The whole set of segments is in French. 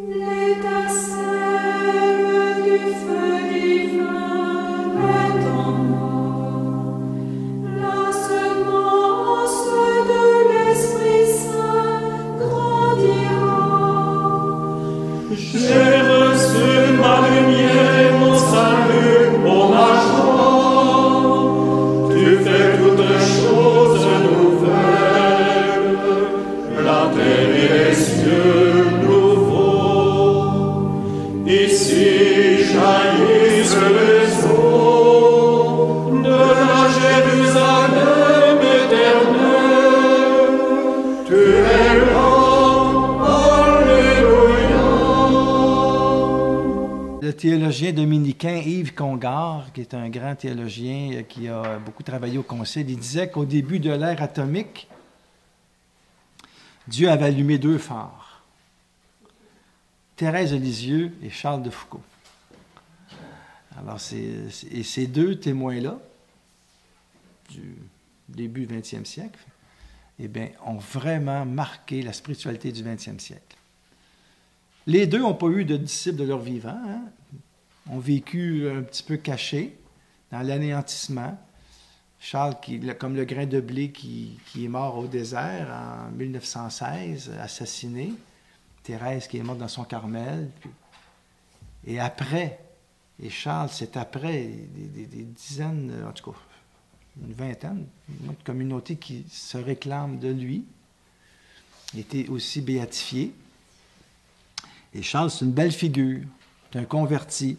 L'étincelle du feu divin est en moi, la semence de l'Esprit Saint grandira. J'ai reçu ma lumière, mon salut, pour ma joie. Tu fais toutes choses nouvelles, la terre et les cieux nouveaux. Ici jaillissent les eaux de la Jérusalem éternelle. Tu es grand, alléluia. Le théologien dominicain Yves Congar, qui est un grand théologien qui a beaucoup travaillé au Concile, il disait qu'au début de l'ère atomique, Dieu avait allumé deux phares, Thérèse de Lisieux et Charles de Foucault. Alors, et ces deux témoins-là, du début du 20e siècle, eh bien, ont vraiment marqué la spiritualité du 20e siècle. Les deux n'ont pas eu de disciples de leur vivant, hein? Ont vécu un petit peu cachés dans l'anéantissement. Charles, comme le grain de blé qui est mort au désert en 1916, assassiné. Thérèse qui est morte dans son Carmel. Et après, et Charles, c'est après des dizaines, en tout cas une vingtaine, de communautés qui se réclament de lui. Il était aussi béatifié. Et Charles, c'est une belle figure. C'est un converti,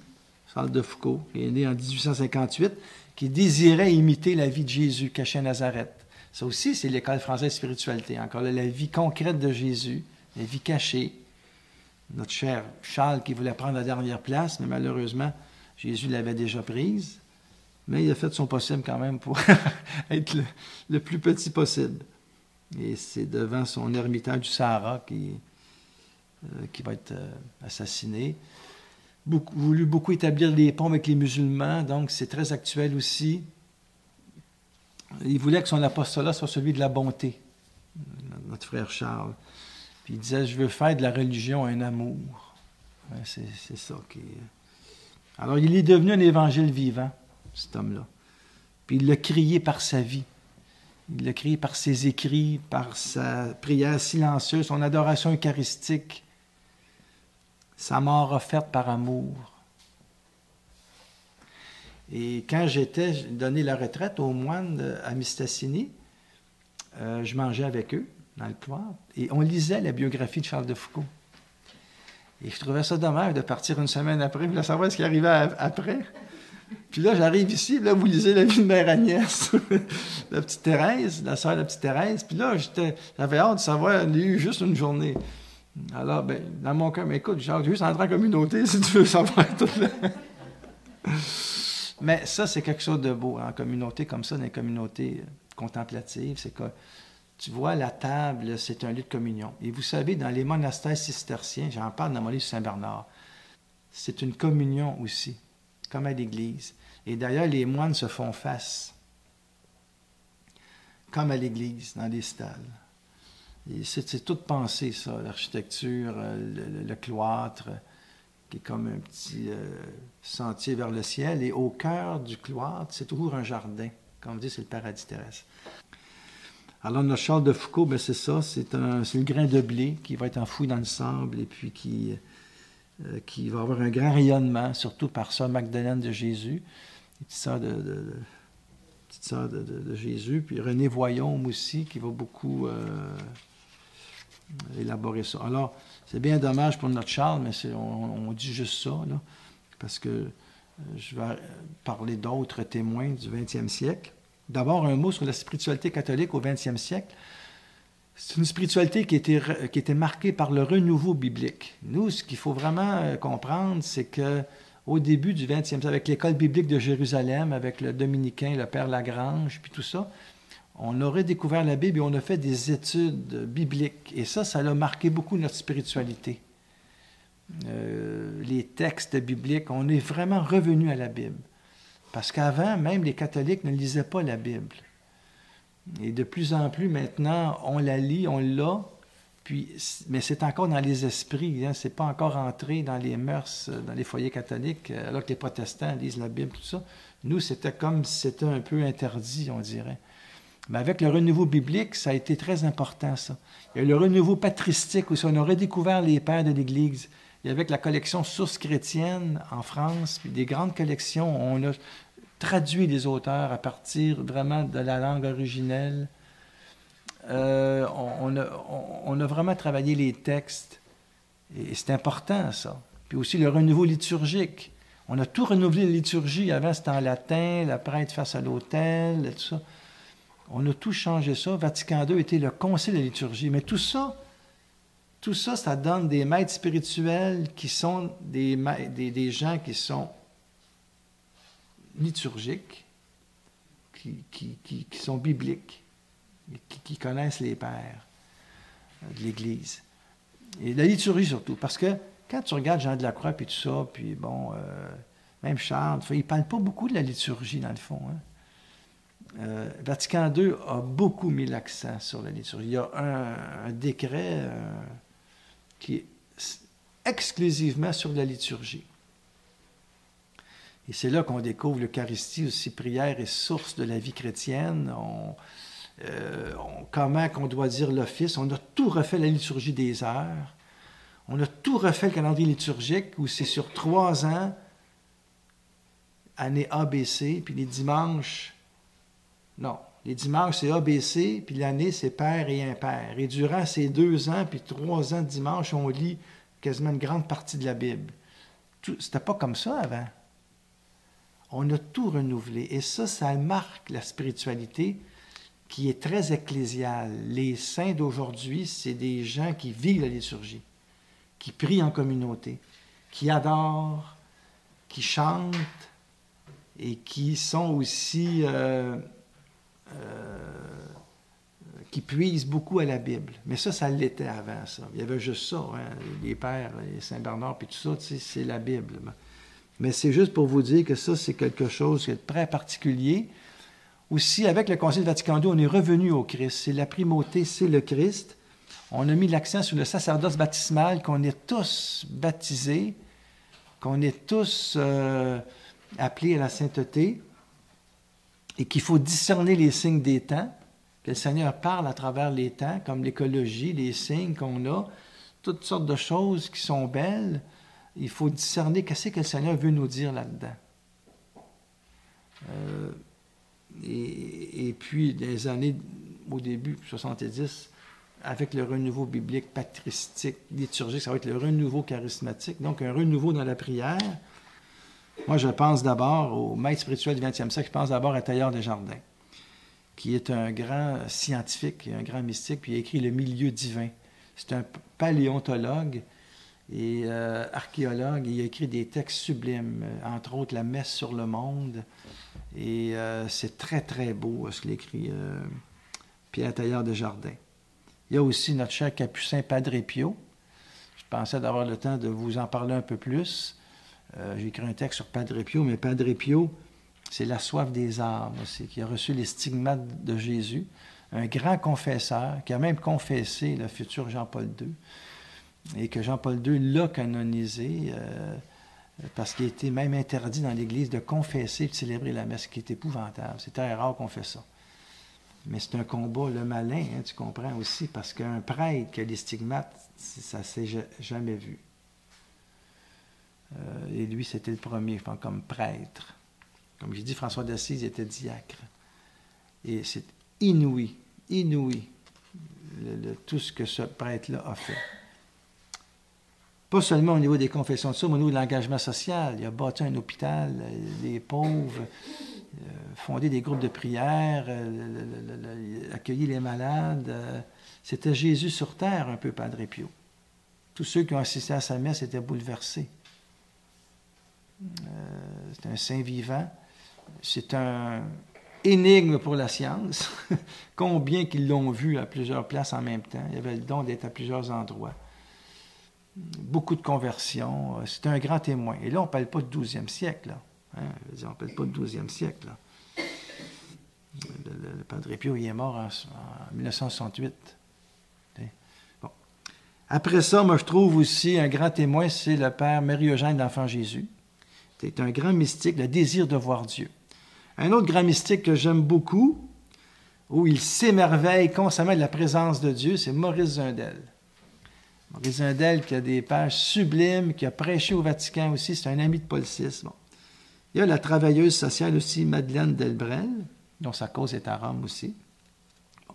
Charles de Foucault, qui est né en 1858, qui désirait imiter la vie de Jésus caché à Nazareth. Ça aussi, c'est l'école française de spiritualité. Encore là, la vie concrète de Jésus, la vie cachée. Notre cher Charles qui voulait prendre la dernière place, mais malheureusement, Jésus l'avait déjà prise. Mais il a fait son possible quand même pour être le plus petit possible. Et c'est devant son ermitage du Sahara qui va être assassiné. Voulu beaucoup établir des ponts avec les musulmans, donc c'est très actuel aussi. Il voulait que son apostolat soit celui de la bonté, notre frère Charles. Puis il disait, je veux faire de la religion un amour. Ouais, c'est ça qui est... Alors il est devenu un évangile vivant, cet homme-là. Puis il l'a crié par sa vie. Il l'a crié par ses écrits, par sa prière silencieuse, son adoration eucharistique, sa mort offerte par amour. Et quand j'étais donné la retraite aux moines à Mistassini, je mangeais avec eux dans le cloître et on lisait la biographie de Charles de Foucault. Et je trouvais ça dommage de partir une semaine après, je voulais savoir ce qui arrivait après. Puis là, j'arrive ici, là, vous lisez la vie de Mère Agnès, la petite Thérèse, la sœur de la petite Thérèse. Puis là, j'avais hâte de savoir, il y a eu juste une journée. Alors, ben, dans mon cœur, mais écoute, Jacques, juste entrer en communauté si tu veux savoir tout là. Mais ça, c'est quelque chose de beau, en communauté comme ça, dans les communautés contemplatives, c'est que, tu vois, la table, c'est un lieu de communion. Et vous savez, dans les monastères cisterciens, j'en parle dans mon livre Saint-Bernard, c'est une communion aussi, comme à l'Église. Et d'ailleurs, les moines se font face, comme à l'Église, dans les stalles. C'est toute pensée, ça, l'architecture, le cloître, qui est comme un petit sentier vers le ciel. Et au cœur du cloître, c'est toujours un jardin. Comme on dit, c'est le paradis terrestre. Alors, notre Charles de Foucault, ben, c'est ça, c'est le grain de blé qui va être enfoui dans le sable et puis qui va avoir un grand rayonnement, surtout par Sœur Magdalene de Jésus, petite sœur de Jésus, puis René Voyaume aussi, qui va beaucoup élaborer ça. Alors, c'est bien dommage pour notre Charles, mais on dit juste ça, là, parce que je vais parler d'autres témoins du 20e siècle. D'abord, un mot sur la spiritualité catholique au 20e siècle. C'est une spiritualité qui était marquée par le renouveau biblique. Nous, ce qu'il faut vraiment comprendre, c'est qu'au début du 20e siècle, avec l'école biblique de Jérusalem, avec le dominicain, le père Lagrange, puis tout ça, on aurait découvert la Bible et on a fait des études bibliques. Et ça a marqué beaucoup notre spiritualité. Les textes bibliques, on est vraiment revenu à la Bible. Parce qu'avant, même les catholiques ne lisaient pas la Bible. Et de plus en plus, maintenant, on la lit, on l'a, Puis, mais c'est encore dans les esprits, hein, c'est pas encore entré dans les mœurs, dans les foyers catholiques, alors que les protestants lisent la Bible, tout ça. Nous, c'était comme si c'était un peu interdit, on dirait. Mais avec le renouveau biblique, ça a été très important, ça. Il y a eu le renouveau patristique, où on a redécouvert les pères de l'Église. Et avec la collection Sources chrétiennes en France, puis des grandes collections, on a traduit les auteurs à partir vraiment de la langue originelle. On a vraiment travaillé les textes, et c'est important, ça. Puis aussi le renouveau liturgique. On a tout renouvelé la liturgie. Avant, c'était en latin, le prêtre face à l'autel, tout ça. On a tout changé ça. Vatican II était le concile de la liturgie. Mais tout ça, ça donne des maîtres spirituels qui sont des gens qui sont liturgiques, qui sont bibliques, qui connaissent les pères de l'Église. Et la liturgie surtout, parce que quand tu regardes Jean de la Croix et tout ça, puis bon, même Charles, il ne parle pas beaucoup de la liturgie dans le fond. Hein. Vatican II a beaucoup mis l'accent sur la liturgie. Il y a un décret qui est exclusivement sur la liturgie. Et c'est là qu'on découvre l'Eucharistie aussi, prière et source de la vie chrétienne. Comment qu'on doit dire l'office. On a tout refait la liturgie des heures. On a tout refait le calendrier liturgique où c'est sur 3 ans, année ABC, puis les dimanches, non, les dimanches c'est ABC, puis l'année c'est père et impair. Et durant ces 2 ans, puis 3 ans de dimanche, on lit quasiment une grande partie de la Bible. C'était pas comme ça avant. On a tout renouvelé. Et ça marque la spiritualité qui est très ecclésiale. Les saints d'aujourd'hui, c'est des gens qui vivent la liturgie, qui prient en communauté, qui adorent, qui chantent et qui sont aussi... qui puisent beaucoup à la Bible. Mais ça l'était avant, ça. Il y avait juste ça, hein, les pères, les Saint-Bernard, puis tout ça, tu sais, c'est la Bible. Mais c'est juste pour vous dire que ça, c'est quelque chose qui est très particulier. Aussi, avec le Concile Vatican II, on est revenu au Christ. C'est la primauté, c'est le Christ. On a mis l'accent sur le sacerdoce baptismal, qu'on est tous baptisés, qu'on est tous appelés à la sainteté, et qu'il faut discerner les signes des temps, que le Seigneur parle à travers les temps, comme l'écologie, les signes qu'on a, toutes sortes de choses qui sont belles. Il faut discerner qu'est-ce que le Seigneur veut nous dire là-dedans. Et puis, des années, au début, 70, avec le renouveau biblique, patristique, liturgique, ça va être le renouveau charismatique, donc un renouveau dans la prière. Moi, je pense d'abord au maître spirituel du 20e siècle, je pense d'abord à Teilhard de Chardin, qui est un grand scientifique, un grand mystique, puis il a écrit Le milieu divin. C'est un paléontologue et archéologue. Il a écrit des textes sublimes, entre autres La messe sur le monde. Et c'est très, très beau ce qu'il écrit, Pierre Teilhard de Chardin. Il y a aussi notre cher capucin Padre Pio. Je pensais d'avoir le temps de vous en parler un peu plus. J'ai écrit un texte sur Padre Pio, mais Padre Pio, c'est la soif des âmes aussi, qui a reçu les stigmates de Jésus. Un grand confesseur, qui a même confessé le futur Jean-Paul II, et que Jean-Paul II l'a canonisé, parce qu'il était même interdit dans l'Église de confesser et de célébrer la messe, ce qui est épouvantable. C'est très rare qu'on fait ça. Mais c'est un combat, le malin, hein, tu comprends aussi, parce qu'un prêtre qui a les stigmates, ça ne s'est jamais vu. Et lui, c'était le premier, je pense, comme prêtre. Comme j'ai dit, François d'Assise était diacre. Et c'est inouï, tout ce que ce prêtre-là a fait. Pas seulement au niveau des confessions de ça, mais au niveau de l'engagement social. Il a bâti un hôpital, les pauvres, fondé des groupes de prière, accueilli les malades. C'était Jésus sur terre, un peu, Padre Pio. Tous ceux qui ont assisté à sa messe étaient bouleversés. C'est un saint vivant. C'est un énigme pour la science. Combien qu'ils l'ont vu à plusieurs places en même temps. Il y avait le don d'être à plusieurs endroits. Beaucoup de conversions. C'est un grand témoin. Et là, on ne parle pas du 12e siècle. Là. Hein? On ne parle pas du 12e siècle. Là. Le Padre Pio, il est mort en 1968. Bon. Après ça, moi, je trouve aussi un grand témoin, c'est le père Marie-Eugène de l'Enfant Jésus. C'est un grand mystique, le désir de voir Dieu. Un autre grand mystique que j'aime beaucoup, où il s'émerveille constamment de la présence de Dieu, c'est Maurice Zundel. Maurice Zundel qui a des pages sublimes, qui a prêché au Vatican aussi, c'est un ami de Paul VI. Bon. Il y a la travailleuse sociale aussi, Madeleine Delbrel, dont sa cause est à Rome aussi. Bon.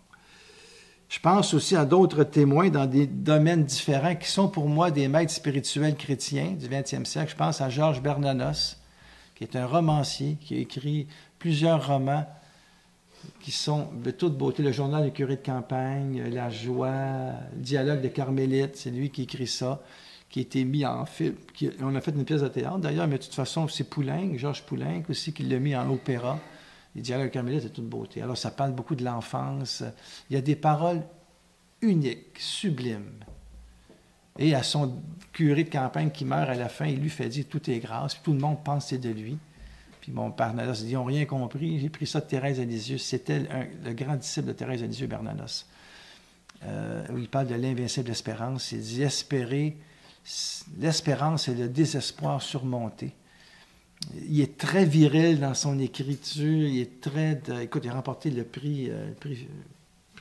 Je pense aussi à d'autres témoins dans des domaines différents qui sont pour moi des maîtres spirituels chrétiens du 20e siècle. Je pense à Georges Bernanos, qui est un romancier, qui a écrit plusieurs romans qui sont de toute beauté. Le journal du curé de campagne, La joie, le dialogue de Carmélite, c'est lui qui écrit ça, qui a été mis en film. On a fait une pièce de théâtre d'ailleurs, mais de toute façon, c'est Poulenc, Georges Poulenc aussi, qui l'a mis en opéra. Les dialogues de Carmélite, c'est toute beauté. Alors, ça parle beaucoup de l'enfance. Il y a des paroles uniques, sublimes. Et à son curé de campagne qui meurt à la fin, il lui fait dire « Tout est grâce », puis tout le monde pense que c'est de lui. Puis mon père Bernanos dit, ils n'ont rien compris. J'ai pris ça de Thérèse de Lisieux. C'était le grand disciple de Thérèse de Lisieux, Bernanos. Où il parle de l'invincible espérance. Il dit, espérer, l'espérance est le désespoir surmonté. Il est très viril dans son écriture. Il est très... écoute, il a remporté le prix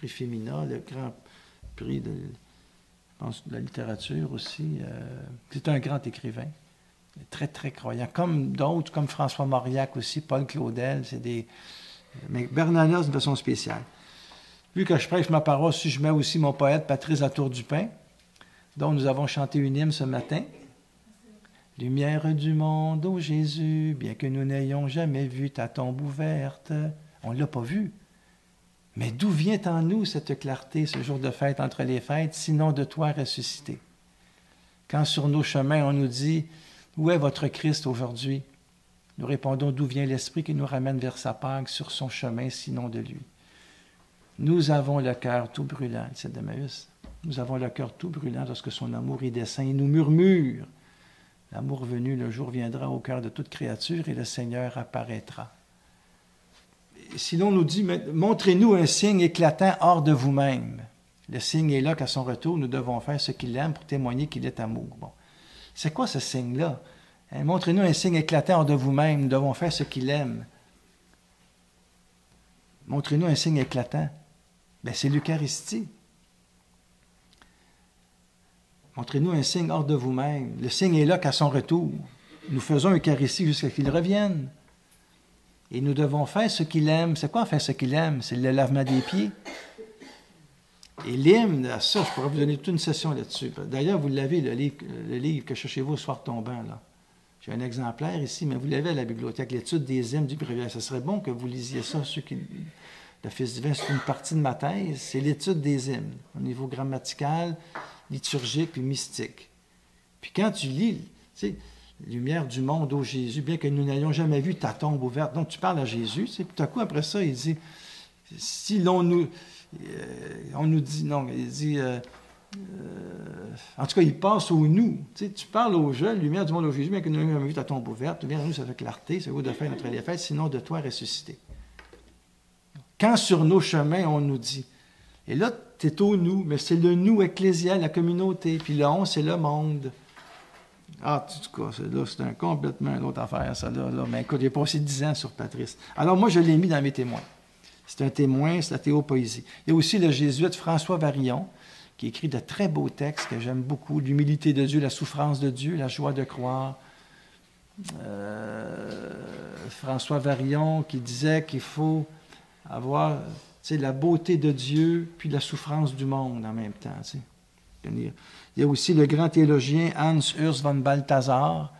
Femina, le grand prix de, je pense, de la littérature aussi. C'est un grand écrivain. Très, très croyant. Comme d'autres, comme François Mauriac aussi, Paul Claudel, c'est des... Mais Bernanos de façon spéciale. Vu que je prêche ma paroisse, si je mets aussi mon poète Patrice Latour-Dupin, dont nous avons chanté une hymne ce matin. Lumière du monde, ô Jésus, bien que nous n'ayons jamais vu ta tombe ouverte. On ne l'a pas vu. Mais d'où vient en nous cette clarté, ce jour de fête entre les fêtes, sinon de toi ressuscité? Quand sur nos chemins on nous dit... Où est votre Christ aujourd'hui? Nous répondons d'où vient l'Esprit qui nous ramène vers sa Pâque sur son chemin, sinon de lui. Nous avons le cœur tout brûlant, dit d'Emmaüs. Nous avons le cœur tout brûlant lorsque son amour y descend. Il nous murmure. L'amour venu, le jour viendra au cœur de toute créature et le Seigneur apparaîtra. Si l'on nous dit, montrez-nous un signe éclatant hors de vous-même. Le signe est là qu'à son retour, nous devons faire ce qu'il aime pour témoigner qu'il est amour. Bon. C'est quoi ce signe-là? Hein, montrez-nous un signe éclatant hors de vous-même. Nous devons faire ce qu'il aime. Montrez-nous un signe éclatant. Bien, c'est l'Eucharistie. Montrez-nous un signe hors de vous-même. Le signe est là qu'à son retour. Nous faisons l'Eucharistie jusqu'à qu'il revienne. Et nous devons faire ce qu'il aime. C'est quoi faire ce qu'il aime? C'est le lavement des pieds. Et l'hymne, ça, je pourrais vous donner toute une session là-dessus. D'ailleurs, vous l'avez, le livre que cherchez-vous au soir tombant, là. J'ai un exemplaire ici, mais vous l'avez à la bibliothèque, l'étude des hymnes du Bréviaire. Ce serait bon que vous lisiez ça, ceux qui... Le Fils divin, c'est une partie de ma thèse, c'est l'étude des hymnes, au niveau grammatical, liturgique puis mystique. Puis quand tu lis, tu sais, lumière du monde, ô Jésus, bien que nous n'ayons jamais vu ta tombe ouverte. Donc, tu parles à Jésus, tu sais, puis tout à coup, après ça, il dit, si l'on nous... on nous dit, non, il dit, en tout cas, il passe au nous. Tu sais, tu parles aux jeunes, lumière du monde, ô Jésus, bien que nous n'ayons jamais vu ta tombe ouverte, viens à nous cette clarté, c'est vous de faire notre les fêtes, sinon de toi ressuscité. Quand sur nos chemins, on nous dit, et là, tu es au nous, mais c'est le nous ecclésial, la communauté, puis le on, c'est le monde. Ah, en tout cas, c'est un complètement une autre affaire, ça, là. Mais écoute, j'ai passé 10 ans sur Patrice. Alors, moi, je l'ai mis dans mes témoins. C'est un témoin, c'est la théopoésie. Il y a aussi le jésuite François Varillon, qui écrit de très beaux textes que j'aime beaucoup. L'humilité de Dieu, la souffrance de Dieu, la joie de croire. François Varillon qui disait qu'il faut avoir la beauté de Dieu puis la souffrance du monde en même temps. T'sais. Il y a aussi le grand théologien Hans Urs von Balthasar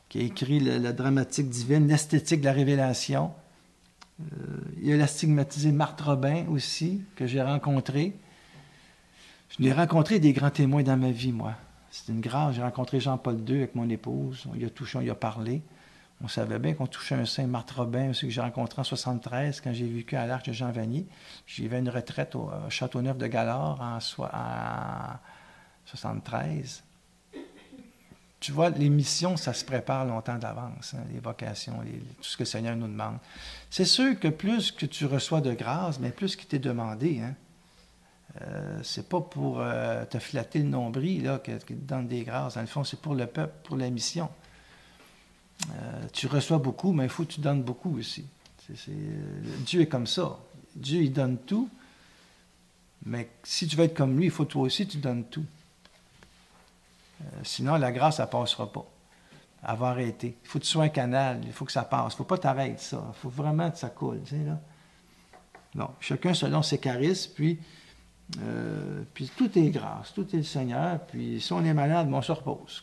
qui a écrit la dramatique divine, l'esthétique de la révélation. Il y a la stigmatisée Marthe Robin aussi, que j'ai rencontrée. Je l'ai rencontré des grands témoins dans ma vie, moi. C'est une grâce. J'ai rencontré Jean-Paul II avec mon épouse. On y a touché, on y a parlé. On savait bien qu'on touchait un saint, Marthe Robin, aussi, que j'ai rencontré en 1973, quand j'ai vécu à l'Arche de Jean Vanier. J'y vais à une retraite au Châteauneuf de Galard en 1973. Tu vois, les missions, ça se prépare longtemps d'avance, hein, les vocations, tout ce que le Seigneur nous demande. C'est sûr que plus que tu reçois de grâce, mais plus qu'il t'est demandé. Hein. C'est pas pour te flatter le nombril là, qu'il te donne des grâces. Dans le fond, c'est pour le peuple, pour la mission. Tu reçois beaucoup, mais il faut que tu donnes beaucoup aussi. Dieu est comme ça. Dieu, il donne tout. Mais si tu veux être comme lui, il faut toi aussi tu donnes tout. Sinon, la grâce, ça ne passera pas. Elle va arrêter. Il faut que tu sois un canal. Il faut que ça passe. Il ne faut pas t'arrêter ça. Il faut vraiment que ça coule. Tu sais, là. Bon, chacun selon ses charismes, puis tout est grâce, tout est le Seigneur. Puis si on est malade, on se repose.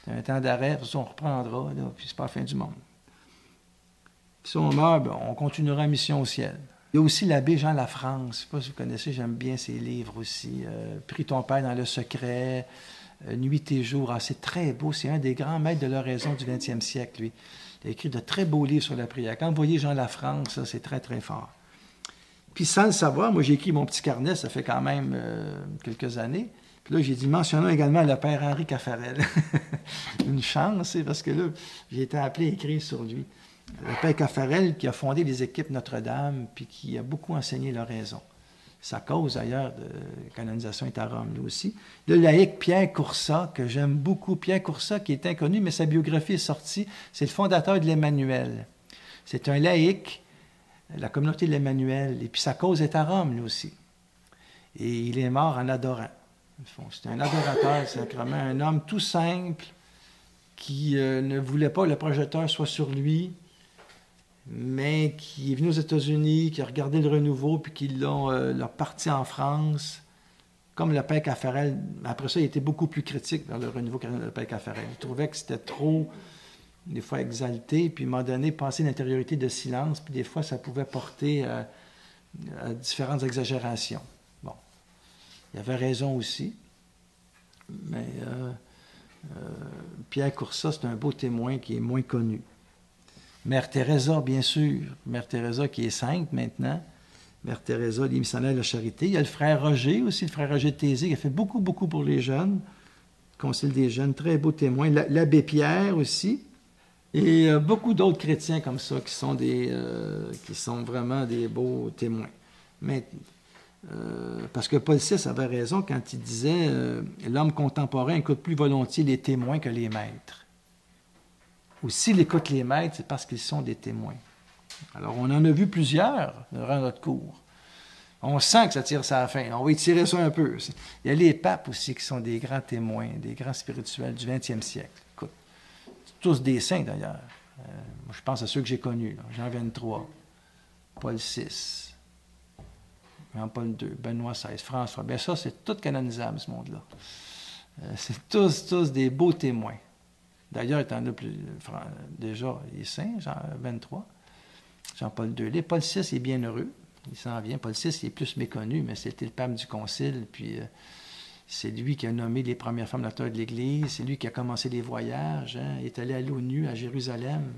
C'est un temps d'arrêt, puis on reprendra, là, puis c'est pas la fin du monde. Puis si on meurt, on continuera la mission au ciel. Il y a aussi l'abbé Jean Lafrance. Je ne sais pas si vous connaissez, j'aime bien ses livres aussi. Prie ton Père dans le secret, Nuit et jour. Ah, c'est très beau. C'est un des grands maîtres de l'oraison du 20e siècle, lui. Il a écrit de très beaux livres sur la prière. Quand vous voyez Jean Lafrance, ça, c'est très, très fort. Puis sans le savoir, moi, j'ai écrit mon petit carnet, ça fait quand même quelques années. Puis là, j'ai dit, mentionnons également le père Henri Caffarel. Une chance, c'est parce que là, j'ai été appelé à écrire sur lui. Le père Caffarel qui a fondé les équipes Notre-Dame, puis qui a beaucoup enseigné l'oraison. Sa cause, d'ailleurs, de canonisation est à Rome, lui aussi. Le laïc Pierre Coursat, que j'aime beaucoup. Pierre Coursat, qui est inconnu, mais sa biographie est sortie. C'est le fondateur de l'Emmanuel. C'est un laïc, la communauté de l'Emmanuel. Et puis sa cause est à Rome, lui aussi. Et il est mort en adorant. C'est un adorateur sacrément, un homme tout simple qui ne voulait pas que le projecteur soit sur lui, mais qui est venu aux États-Unis, qui a regardé le renouveau, puis qui l'a parti en France, comme le père Caffarel. Après ça, il était beaucoup plus critique vers le renouveau que le père Caffarel. Il trouvait que c'était trop, des fois, exalté, puis à un moment donné, passer une intériorité de silence, puis des fois, ça pouvait porter à différentes exagérations. Bon. Il avait raison aussi, mais Pierre Coursat, c'est un beau témoin qui est moins connu. Mère Teresa, bien sûr. Mère Teresa qui est sainte maintenant. Mère Teresa, les missionnaires de la charité. Il y a le frère Roger aussi, le frère Roger Thésée, qui a fait beaucoup, beaucoup pour les jeunes. Concile des jeunes, très beau témoin. L'abbé Pierre aussi. Et beaucoup d'autres chrétiens comme ça qui sont vraiment des beaux témoins. Mais, parce que Paul VI avait raison quand il disait l'homme contemporain écoute plus volontiers les témoins que les maîtres. Ou s'il écoute les maîtres, c'est parce qu'ils sont des témoins. Alors, on en a vu plusieurs durant notre cours. On sent que ça tire ça à la fin. On va étirer ça un peu. Il y a les papes aussi qui sont des grands témoins, des grands spirituels du 20e siècle. Écoute, tous des saints d'ailleurs. Moi, je pense à ceux que j'ai connus. Là. Jean XXIII, Paul VI, Jean-Paul II, Benoît XVI, François. Bien ça, c'est tout canonisable, ce monde-là. C'est tous des beaux témoins. D'ailleurs, il y en a plus, déjà, il est saint, Jean 23, Jean-Paul II. Paul VI est bien heureux, il s'en vient. Paul VI il est plus méconnu, mais c'était le pape du concile, puis c'est lui qui a nommé les premières femmes docteurs de l'Église, c'est lui qui a commencé les voyages, hein. Il est allé à l'ONU, à Jérusalem.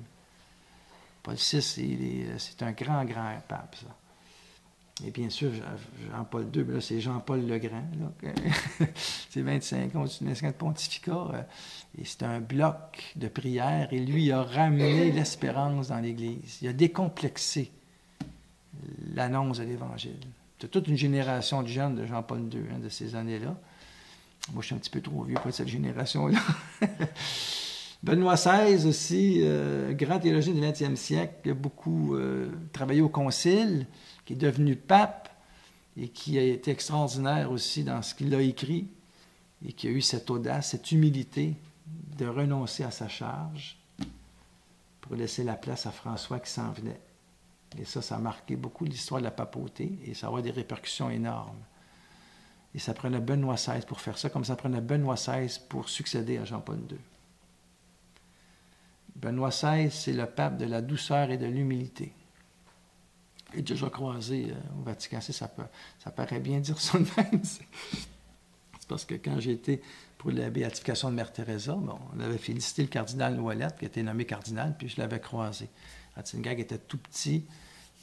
Paul VI, c'est un grand, grand pape, ça. Et bien sûr, Jean-Paul II, là, c'est Jean-Paul le Grand. C'est 25 ans de pontificat. Et c'est un bloc de prière. Et lui, il a ramené l'espérance dans l'Église. Il a décomplexé l'annonce de l'Évangile. C'est toute une génération de jeunes de Jean-Paul II, hein, de ces années-là. Moi, je suis un petit peu trop vieux pour être cette génération-là. Benoît XVI aussi, grand théologien du 20e siècle, qui a beaucoup travaillé au concile, qui est devenu pape et qui a été extraordinaire aussi dans ce qu'il a écrit et qui a eu cette audace, cette humilité de renoncer à sa charge pour laisser la place à François qui s'en venait. Et ça a marqué beaucoup l'histoire de la papauté et ça va avoir des répercussions énormes. Et ça prenait Benoît XVI pour faire ça, comme ça prenait Benoît XVI pour succéder à Jean-Paul II. Benoît XVI, c'est le pape de la douceur et de l'humilité. Et déjà croisé au Vatican, ça paraît bien dire ça de même. C'est parce que quand j'étais pour la béatification de Mère Teresa, on avait félicité le cardinal Ouellette, qui a été nommé cardinal, puis je l'avais croisé. Ratzinger était tout petit,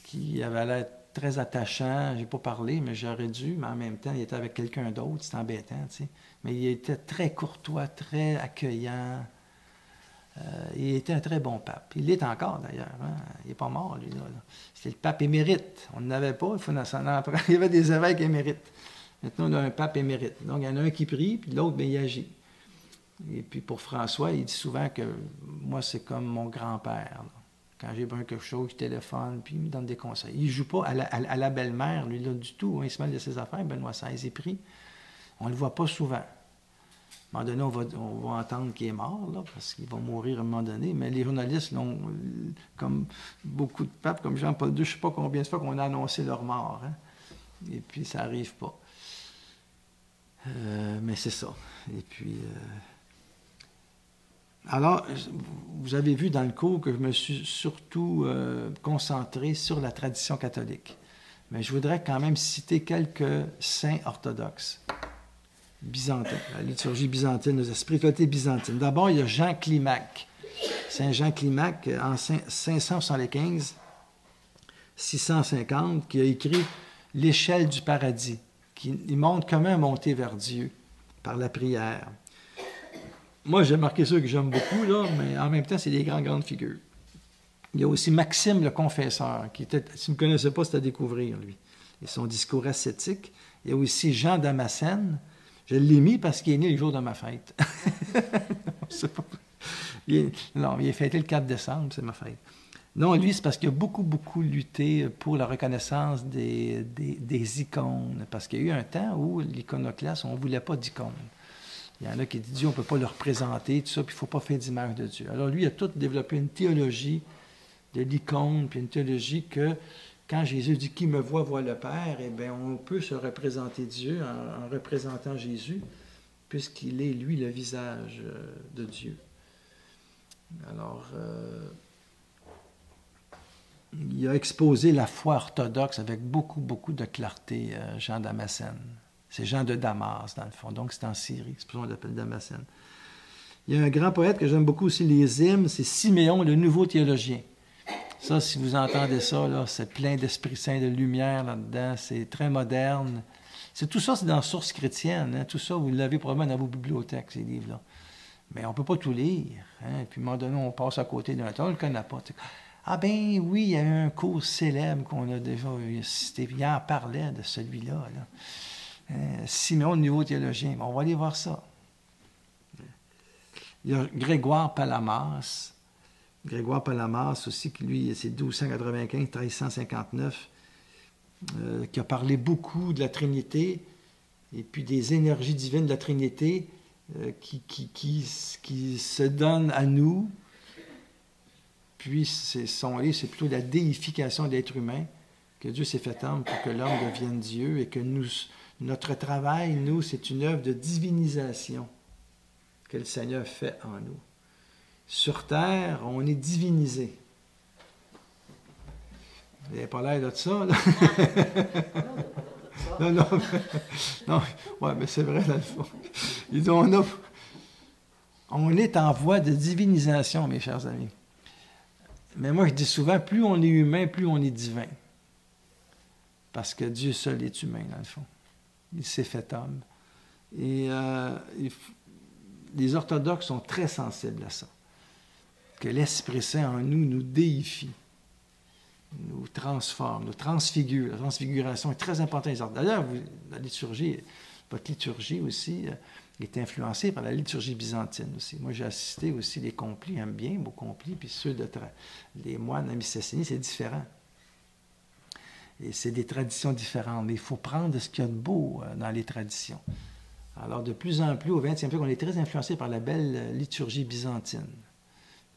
qui avait l'air très attachant. Je n'ai pas parlé, mais j'aurais dû, mais en même temps, il était avec quelqu'un d'autre, c'était embêtant, tu sais. Mais il était très courtois, très accueillant. Il était un très bon pape. Il l'est encore, d'ailleurs. Hein? Il n'est pas mort, lui. Là. C'était le pape émérite. On n'en avait pas, il faut s'en apprendre. Il y avait des évêques émérites. Maintenant, on a un pape émérite. Donc, il y en a un qui prie, puis l'autre, bien, il agit. Et puis, pour François, il dit souvent que moi, c'est comme mon grand-père. Là. Quand j'ai besoin de quelque chose, je téléphone, puis il me donne des conseils. Il ne joue pas à la belle-mère, lui, là, du tout. Hein? Il se mêle de ses affaires, Benoît XVI, il prie. On ne le voit pas souvent. À un moment donné, on va entendre qu'il est mort, là, parce qu'il va mourir à un moment donné, mais les journalistes, comme beaucoup de papes, comme Jean-Paul II, je ne sais pas combien de fois qu'on a annoncé leur mort. Hein? Et puis, ça n'arrive pas. Mais c'est ça. Et puis... Alors, vous avez vu dans le cours que je me suis surtout concentré sur la tradition catholique. Mais je voudrais quand même citer quelques saints orthodoxes byzantins, la liturgie byzantine, la spiritualité byzantine. D'abord, il y a Jean Climac. Saint Jean Climac, en 575-650, qui a écrit « L'échelle du paradis », il montre comment monter vers Dieu par la prière. Moi, j'ai marqué ceux que j'aime beaucoup, là, mais en même temps, c'est des grandes figures. Il y a aussi Maxime le Confesseur, qui était, si vous ne connaissez pas, c'est à découvrir, lui. Et son discours ascétique. Il y a aussi Jean Damascène. Je l'ai mis parce qu'il est né le jour de ma fête. Il est fêté le 4 décembre, c'est ma fête. Non, lui, c'est parce qu'il a beaucoup lutté pour la reconnaissance des icônes. Parce qu'il y a eu un temps où l'iconoclasme, on ne voulait pas d'icônes. Il y en a qui disent Dieu, on ne peut pas le représenter, tout ça, puis il ne faut pas faire d'image de Dieu. Alors lui, il a tout développé une théologie de l'icône, puis une théologie que, quand Jésus dit « Qui me voit, voit le Père », eh bien, on peut se représenter Dieu en représentant Jésus, puisqu'il est, lui, le visage de Dieu. Alors, il a exposé la foi orthodoxe avec beaucoup de clarté, Jean Damascène. C'est Jean de Damas, dans le fond. Donc, c'est en Syrie. C'est pour ça qu'on l'appelle Damascène. Il y a un grand poète que j'aime beaucoup aussi, les hymnes, c'est Siméon, le nouveau théologien. Ça, si vous entendez ça, là, c'est plein d'Esprit Saint, de lumière là-dedans. C'est très moderne. Tout ça, c'est dans Sources chrétiennes. Hein? Tout ça, vous l'avez probablement dans vos bibliothèques, ces livres-là. Mais on ne peut pas tout lire. Hein? Puis, à un moment donné, on passe à côté d'un temps, on ne le connaît pas. Ah ben oui, il y a eu un cours célèbre qu'on a déjà cité. Il en parlait de celui-là, là. Siméon, le nouveau théologien. On va aller voir ça. Il y a Grégoire Palamas. Grégoire Palamas aussi, qui lui, c'est 1295-1359, qui a parlé beaucoup de la Trinité et puis des énergies divines de la Trinité qui se donnent à nous. Puis son livre, c'est plutôt la déification de l'être humain, que Dieu s'est fait homme pour que l'homme devienne Dieu et que notre travail, nous, c'est une œuvre de divinisation que le Seigneur fait en nous. Sur terre, on est divinisé. Vous n'avez pas l'air de ça, là? Non, ouais, mais c'est vrai, dans le fond. Il dit, on est en voie de divinisation, mes chers amis. Mais moi, je dis souvent, plus on est humain, plus on est divin. Parce que Dieu seul est humain, dans le fond. Il s'est fait homme. Et les orthodoxes sont très sensibles à ça. Que l'Esprit Saint en nous nous déifie, nous transforme, nous transfigure. La transfiguration est très importante. D'ailleurs, la liturgie, votre liturgie aussi est influencée par la liturgie byzantine aussi. Moi, j'ai assisté aussi les complis, j'aime bien vos complis, puis ceux des moines à Mississini, c'est différent. Et c'est des traditions différentes. Mais il faut prendre ce qu'il y a de beau dans les traditions. Alors, de plus en plus, au 20e siècle, on est très influencé par la belle liturgie byzantine.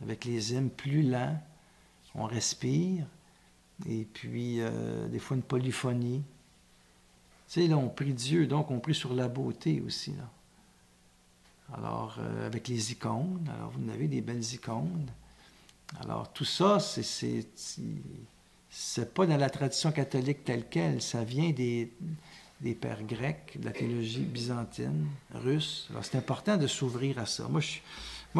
Avec les hymnes plus lents, on respire, et puis des fois une polyphonie. Tu sais, là, on prie Dieu, donc on prie sur la beauté aussi, là. Alors, avec les icônes, alors vous en avez des belles icônes. Alors, tout ça, c'est pas dans la tradition catholique telle quelle, ça vient des pères grecs, de la théologie byzantine, russe. Alors, c'est important de s'ouvrir à ça. Moi,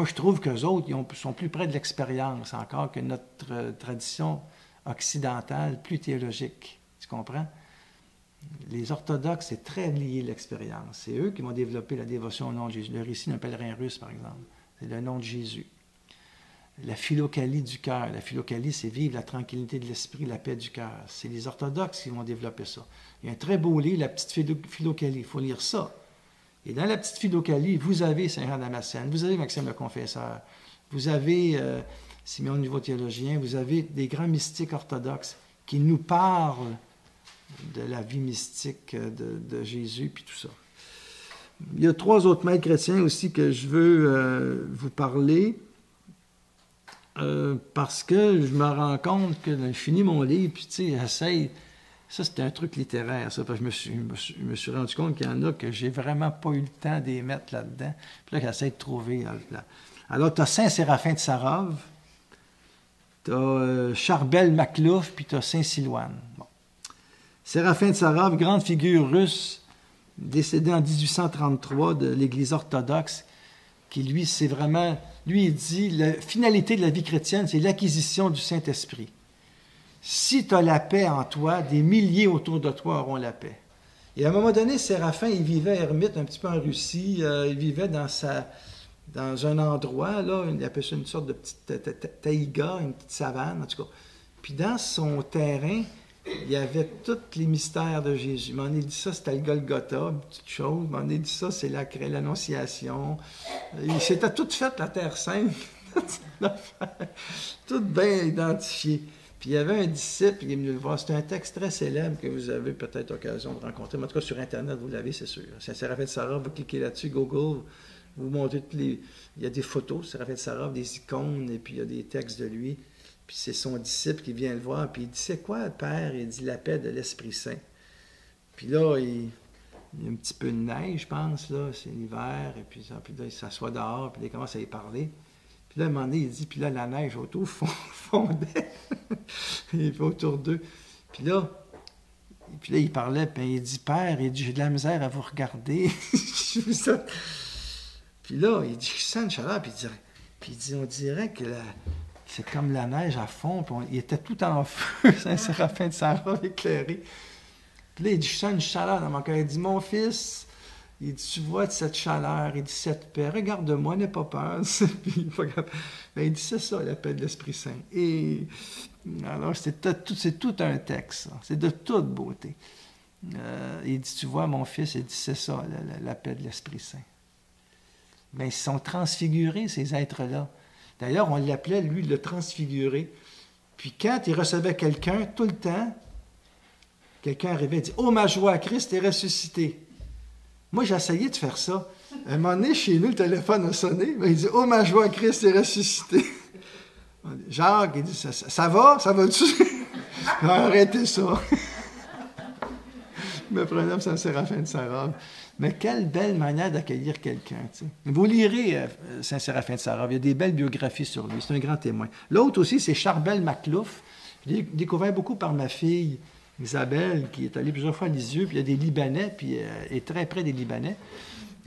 je trouve qu'eux autres, ils sont plus près de l'expérience encore que notre tradition occidentale, plus théologique. Tu comprends? Les orthodoxes, c'est très lié à l'expérience. C'est eux qui vont développer la dévotion au nom de Jésus. Le récit d'un pèlerin russe, par exemple, c'est le nom de Jésus. la philokalie du cœur. La philokalie, c'est vivre la tranquillité de l'esprit, la paix du cœur. C'est les orthodoxes qui vont développer ça. Il y a un très beau livre, La petite philokalie. Il faut lire ça. Et dans la petite philokalie, vous avez Saint Jean Damascène, vous avez Maxime le Confesseur, vous avez Simeon le Nouveau Théologien, vous avez des grands mystiques orthodoxes qui nous parlent de la vie mystique de Jésus, puis tout ça. Il y a 3 autres maîtres chrétiens aussi que je veux vous parler, parce que je me rends compte que je finis mon livre, puis tu sais, j'essaye. Ça, c'était un truc littéraire, ça, parce que je me suis rendu compte qu'il y en a que j'ai vraiment pas eu le temps de les mettre là-dedans. Puis là, j'essaie de trouver. Alors, tu as Saint Séraphin de Sarov, tu as Charbel Maklouf, puis tu as Saint Silouane. Bon. Séraphin de Sarov, grande figure russe, décédé en 1833 de l'Église orthodoxe, qui, lui, c'est vraiment... Lui, il dit, la finalité de la vie chrétienne, c'est l'acquisition du Saint-Esprit. Si tu as la paix en toi, des milliers autour de toi auront la paix. Et à un moment donné, Séraphin, il vivait ermite un petit peu en Russie. Il vivait dans un endroit, là, il appelait ça une sorte de petite taïga, une petite savane, en tout cas. Puis dans son terrain, il y avait tous les mystères de Jésus. Il m'en a dit ça, c'était le Golgotha, une petite chose. Il m'en a dit ça, c'est l'Annonciation. C'était tout fait, la Terre Sainte. Tout bien identifié. Puis il y avait un disciple qui est venu le voir. C'est un texte très célèbre que vous avez peut-être l'occasion de rencontrer. Mais en tout cas, sur Internet, vous l'avez, c'est sûr. Saint Séraphin de Sarov, vous cliquez là-dessus, Google, vous montrez toutes les... Il y a des photos, Séraphin de Sarov, des icônes, et puis il y a des textes de lui. Puis c'est son disciple qui vient le voir, puis il dit, c'est quoi, Père? Il dit, la paix de l'Esprit Saint. Puis là, il y a un petit peu de neige, je pense, là, c'est l'hiver, et puis là, il s'assoit dehors, puis il commence à y parler. Puis là, à un moment donné, il dit, puis là, la neige autour fondait. Il fait autour d'eux. Puis là, il parlait, puis il dit, Père, il dit, j'ai de la misère à vous regarder. Puis là, il dit, je sens une chaleur, puis il dit, on dirait que c'est comme la neige à fond, puis il était tout en feu, Saint Séraphin de Sarov éclairé. Puis là, il dit, je sens une chaleur dans mon cœur. Il dit, mon fils, il dit, tu vois de cette chaleur, il dit, cette paix, regarde-moi, n'aie pas peur. Mais il dit, c'est ça, la paix de l'Esprit Saint. Et alors, c'est tout un texte, c'est de toute beauté. Il dit, tu vois, mon fils, il dit, c'est ça, la paix de l'Esprit Saint. Bien, ils sont transfigurés, ces êtres-là. D'ailleurs, on l'appelait, lui, le transfiguré. Puis quand il recevait quelqu'un, tout le temps, quelqu'un arrivait et dit, « Oh, ma joie, Christ est ressuscité. » Moi, j'ai essayé de faire ça. À un moment donné, chez nous, le téléphone a sonné. Il dit, « Oh, ma joie, Christ est ressuscité. » Jacques, il dit, ça va? Ça va-tu? Arrêtez ça. Je me prenais pour Saint Séraphin de Sarov. Mais quelle belle manière d'accueillir quelqu'un. Tu sais. Vous lirez Saint Séraphin de Sarov, il y a des belles biographies sur lui, c'est un grand témoin. L'autre aussi, c'est Charbel Maklouf. Je l'ai découvert beaucoup par ma fille Isabelle, qui est allée plusieurs fois à Lisieux, puis il y a des Libanais, puis elle est très près des Libanais.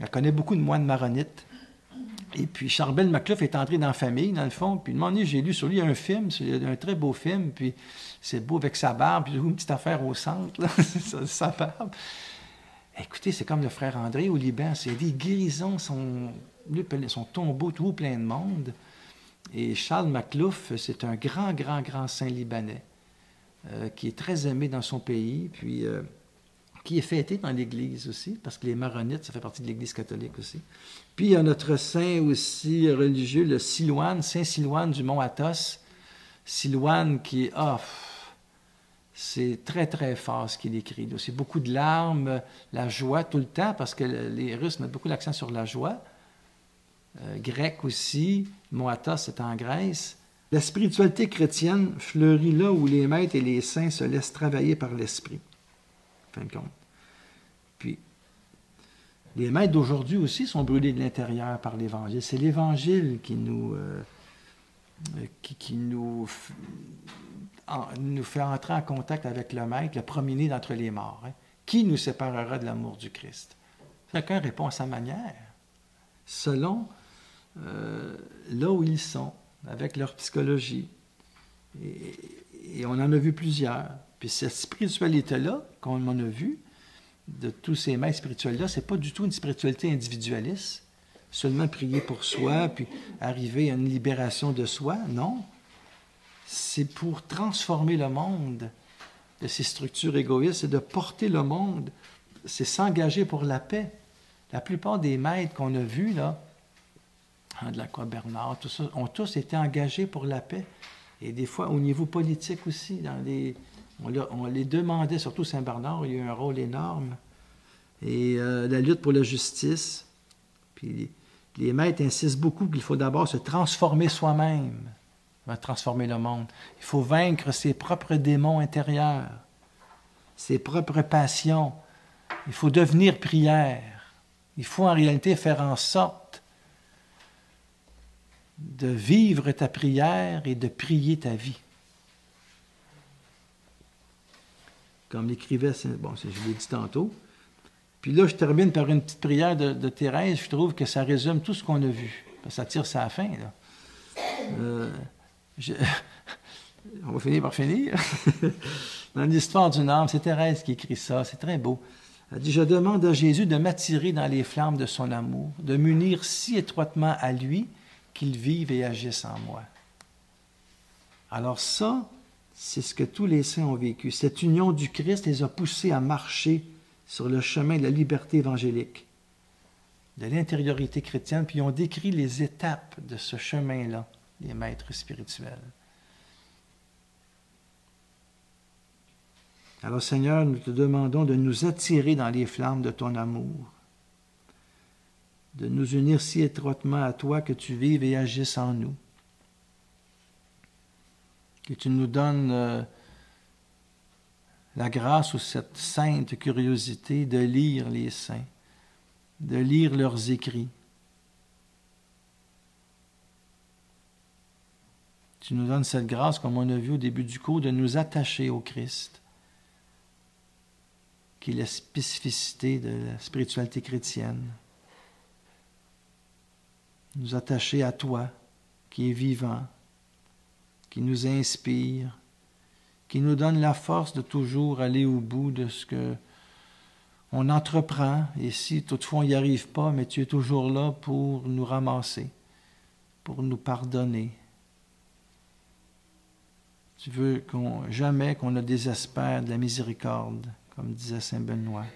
Elle connaît beaucoup de moines maronites. Et puis Charbel Maklouf est entré dans la famille, dans le fond, puis un moment donné, j'ai lu sur lui un film, un très beau film, puis c'est beau avec sa barbe, puis une petite affaire au centre, là, sa barbe. Écoutez, c'est comme le frère André au Liban, c'est des guérisons, son tombeau tout plein de monde. Et Charles Maklouf, c'est un grand saint libanais qui est très aimé dans son pays, puis qui est fêté dans l'Église aussi, parce que les maronites, ça fait partie de l'Église catholique aussi. Puis il y a notre saint aussi religieux, le Silouane, Saint Silouane du Mont Athos. Silouane qui est... c'est très fort ce qu'il écrit. C'est beaucoup de larmes, la joie tout le temps, parce que les Russes mettent beaucoup l'accent sur la joie. Grec aussi, Mont Athos, c'est en Grèce. La spiritualité chrétienne fleurit là où les maîtres et les saints se laissent travailler par l'esprit. En fin de compte. Puis, les maîtres d'aujourd'hui aussi sont brûlés de l'intérieur par l'Évangile. C'est l'Évangile qui nous fait entrer en contact avec le Maître, le premier-né d'entre les morts. Hein. Qui nous séparera de l'amour du Christ? Chacun répond à sa manière, selon là où ils sont, avec leur psychologie. Et on en a vu plusieurs. Puis cette spiritualité-là, qu'on en a vu, de tous ces maîtres spirituels-là, c'est pas du tout une spiritualité individualiste. seulement prier pour soi, puis arriver à une libération de soi. Non. C'est pour transformer le monde de ces structures égoïstes, c'est de porter le monde, c'est s'engager pour la paix. La plupart des maîtres qu'on a vus, là, de la Croix Bernard, tout ça, ont tous été engagés pour la paix. Et des fois, au niveau politique aussi, on les demandait, surtout Saint-Bernard, il y a eu un rôle énorme. Et la lutte pour la justice. Puis les maîtres insistent beaucoup qu'il faut d'abord se transformer soi-même, transformer le monde. Il faut vaincre ses propres démons intérieurs, ses propres passions. Il faut devenir prière. Il faut en réalité faire en sorte de vivre ta prière et de prier ta vie. Comme l'écrivait, bon, je l'ai dit tantôt. Puis là, je termine par une petite prière de Thérèse. Je trouve que ça résume tout ce qu'on a vu. Ça tire ça à la fin, là. On va finir par finir. Dans l'histoire d'une âme, c'est Thérèse qui écrit ça. C'est très beau. Elle dit, « Je demande à Jésus de m'attirer dans les flammes de son amour, de m'unir si étroitement à lui qu'il vive et agisse en moi. » Alors ça, c'est ce que tous les saints ont vécu. Cette union du Christ les a poussés à marcher sur le chemin de la liberté évangélique, de l'intériorité chrétienne, puis ils ont décrit les étapes de ce chemin-là, les maîtres spirituels. Alors Seigneur, nous te demandons de nous attirer dans les flammes de ton amour, de nous unir si étroitement à toi que tu vives et agisses en nous, que tu nous donnes la grâce ou cette sainte curiosité de lire les saints, de lire leurs écrits. Tu nous donnes cette grâce, comme on a vu au début du cours, de nous attacher au Christ, qui est la spécificité de la spiritualité chrétienne. Nous attacher à toi, qui est vivant, qui nous inspire, qui nous donne la force de toujours aller au bout de ce qu'on entreprend. Et si toutefois on n'y arrive pas, mais tu es toujours là pour nous ramasser, pour nous pardonner. Tu veux jamais qu'on ne désespère de la miséricorde, comme disait saint Benoît.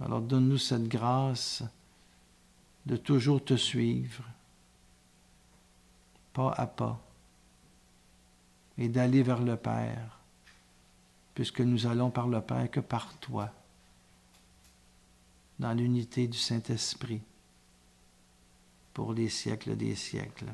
Alors donne-nous cette grâce de toujours te suivre, pas à pas, et d'aller vers le Père, puisque nous allons par le Père que par toi, dans l'unité du Saint-Esprit, pour les siècles des siècles.